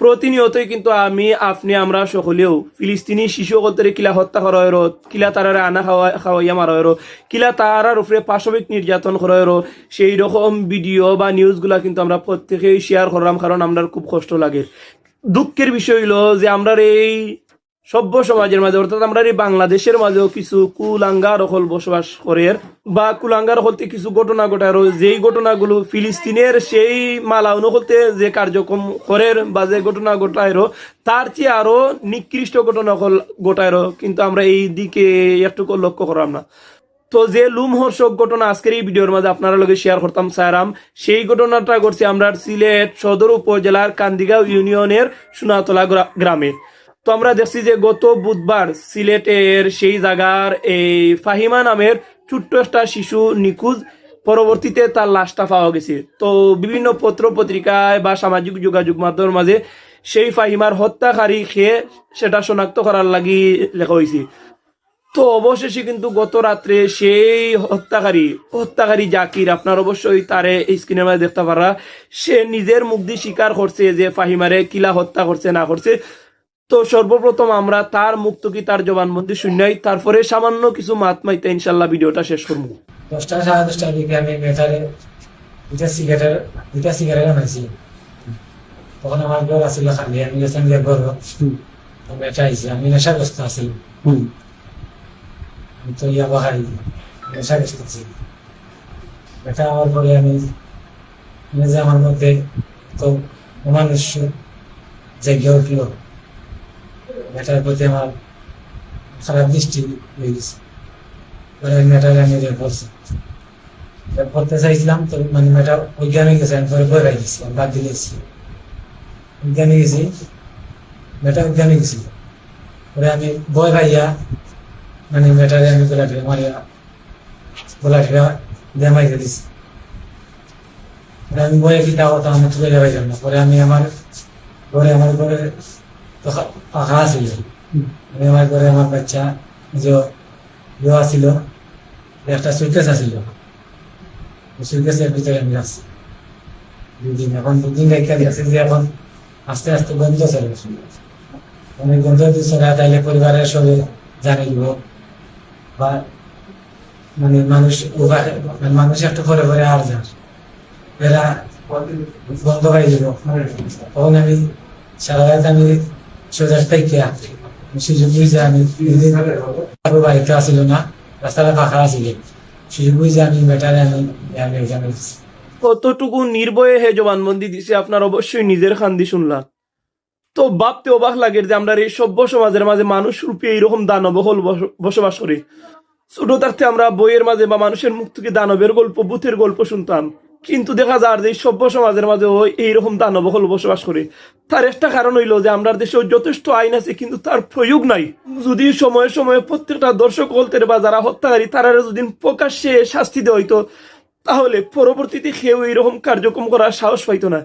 প্রতিনিয়তই কিন্তু আপনি আমরা সকলেও ফিলিস্তিনি শিশু সকলদের কিলা হত্যা করা হয়েরো, কিলা তারারে আনা খাওয়াইয়া মারা হয়েরো, কিলা তারার উপরে পাশবিক নির্যাতন করা হয়েরো, সেই রকম ভিডিও বা নিউজগুলা কিন্তু আমরা প্রত্যেকেই শেয়ার করলাম, কারণ আমরা খুব কষ্ট লাগে। দুঃখের বিষয় হইলো যে আমরা এই সভ্য সমাজের মাঝে, অর্থাৎ আমরা এই বাংলাদেশের মাঝেও কিছু কুলাঙ্গার হল বসবাস করে, বা কুলাঙ্গার হলতে কিছু ঘটনা ঘটায়, যেই ঘটনাগুলো ফিলিস্তিনের সেই মালাউন হলতে যে কার্যক্রম করে বা যে ঘটনা ঘটায় তার চেয়ে আরো নিকৃষ্ট ঘটনা ঘটায়, কিন্তু আমরা এই দিকে একটুকু লক্ষ্য করলাম না। তো যে লুমহর্ষক ঘটনা আজকের এই ভিডিওর মাঝে আপনারা লগে শেয়ার করতাম চাইলাম, সেই ঘটনাটা ঘটছে আমরা সিলেট সদর উপজেলার কান্দিগাঁও ইউনিয়নের সোনাতলা গ্রামে। তো আমরা দেখছি যে গত বুধবার সিলেটের সেই জায়গার এই ফাহিমা নামের ছোট্ট একটা শিশু নিখোঁজ, পরবর্তীতে তার লাশটা পাওয়া গেছে। তো বিভিন্ন পত্র পত্রিকায় বা সামাজিক যোগাযোগ মাধ্যমের মাঝে সেই ফাহিমার হত্যাকারী খেয়ে সেটা শনাক্ত করার লাগি লেখা হয়েছে। তো অবশেষে কিন্তু গত রাত্রে সেই হত্যাকারী জাকির, আপনার অবশ্যই তারে স্ক্রিনের মধ্যে দেখতে পারা, সে নিজের মুখ দিয়ে স্বীকার করছে যে ফাহিমারে কিলা হত্যা করছে না করছে। তো সর্বপ্রথম আমরা তার মুখ থেকে তার জবানবন্দি শুনাই, তারপরে সামান্য কিছু মাত মাইতে ইনশাল্লাহ ভিডিওটা শেষ করবো। 10টা সাড়ে 10টার দিকে আমি মেটারে দুইটা সিগারেট আনাইছি। তখন আমার ঘর আসছিল খালি, আমি গেছিলাম গিয়ে ঘর, মেটা আইছি, আমি নেশাগ্রস্ত আছি। আমি তো ইয়াবা খাই, নেশাগ্রস্ত আছি। মেটা হওয়ার পরে আমি যে আমার মধ্যে তো মানুষ জেগে উঠলো, মেটার প্রতি আমার খারাপ দৃষ্টি হয়ে গেছে। মেটারে আমি রেপ করতে চাইছিলাম, তো মানে মেটা অজ্ঞানে গেছে, আমি পরে বই রাখছি, বাদ দিয়েছি, অজ্ঞানে গেছি, মেটা অজ্ঞানে গেছিল। পরে আমি বই ভাইয়া মানে মেটারে আমি গোলাটিরা মারিয়া গোলাটিরা দিয়ে মাইকে দিছি। পরে আমি বইয়ে কি দাও তো আমি তুলে যাবাইলাম না। পরে আমি আমার ঘরে তো পাখা আছিল, আমি আমার ঘরে আমার বাচ্চা যে ছিল, একটা সুইকেস আছিল, সুইকেসের ভিতরে আমি রাখছি 2 দিন। এখন 2 দিন রেখে দিয়েছি যে এখন আস্তে আস্তে গন্ধ চলে, অনেক গন্ধ চলে, তাইলে পরিবারের সবাই জানিব বা মানে মানুষ একটু পরে পরে আর যান এরা বন্ধ হয়ে যাব। তখন আমি সারা রাত আমি সোজা থেকে সুযোগ বুঝে আমি বাড়িতে আসিল না, রাস্তাটা ফাঁকা আসিল, সুযোগ বুঝে আমি বেটারে আমি এখানে কতটুকু নির্ভয়ে হে জবানবন্দি দিছে আপনার অবশ্যই নিজের খান্দি শুনলাম। তো ভাবতে অবাক লাগে যে আমরা এই সভ্য সমাজের মাঝে মানুষ রূপে এইরকম দানবহল বসবাস করি। ছোট থাকতে আমরা বইয়ের মাঝে বা মানুষের মুখ থেকে দানবের গল্প, ভূতের গল্প শুনতাম, কিন্তু দেখা যায় যে সভ্য সমাজের মাঝে এইরকম দানবহল বসবাস করে। তার একটা কারণ হইলো যে আমরা দেশে যথেষ্ট আইন আছে, কিন্তু তার প্রয়োগ নাই। যদি সময়ে সময়ে প্রত্যেকটা দর্শক হলতের বা যারা হত্যাকারী তারা যদি প্রকাশ্যে শাস্তি দেওয়া হইতো, তাহলে পরবর্তীতে কেউ এইরকম কার্যক্রম করার সাহস পাইতো না।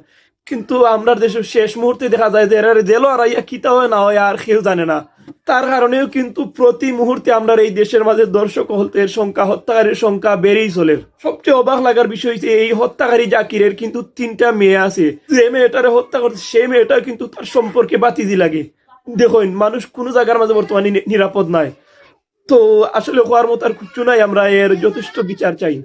কিন্তু আমরা দেশের শেষ মুহূর্তে দেখা যায় যে এরা জেলও আড়াইয়া কিতা হয় না হয় আর কেউ জানে না। তার কারণেও কিন্তু প্রতি মুহূর্তে আমরা এই দেশের মাঝে দর্শক হলতের সংখ্যা, হত্যাকারীর সংখ্যা বেড়েই চলে। সবচেয়ে অবাক লাগার বিষয় হচ্ছে এই হত্যাকারী জাকিরের কিন্তু 3টা মেয়ে আছে। যে মেয়েটারে হত্যা করছে সেই মেয়েটা কিন্তু তার সম্পর্কে বাতিজি লাগে। দেখুন, মানুষ কোনো জায়গার মাঝে বর্তমানে নিরাপদ নাই। তো আসলে হওয়ার মতো আর কিছু নাই, আমরা এর যথেষ্ট বিচার চাই।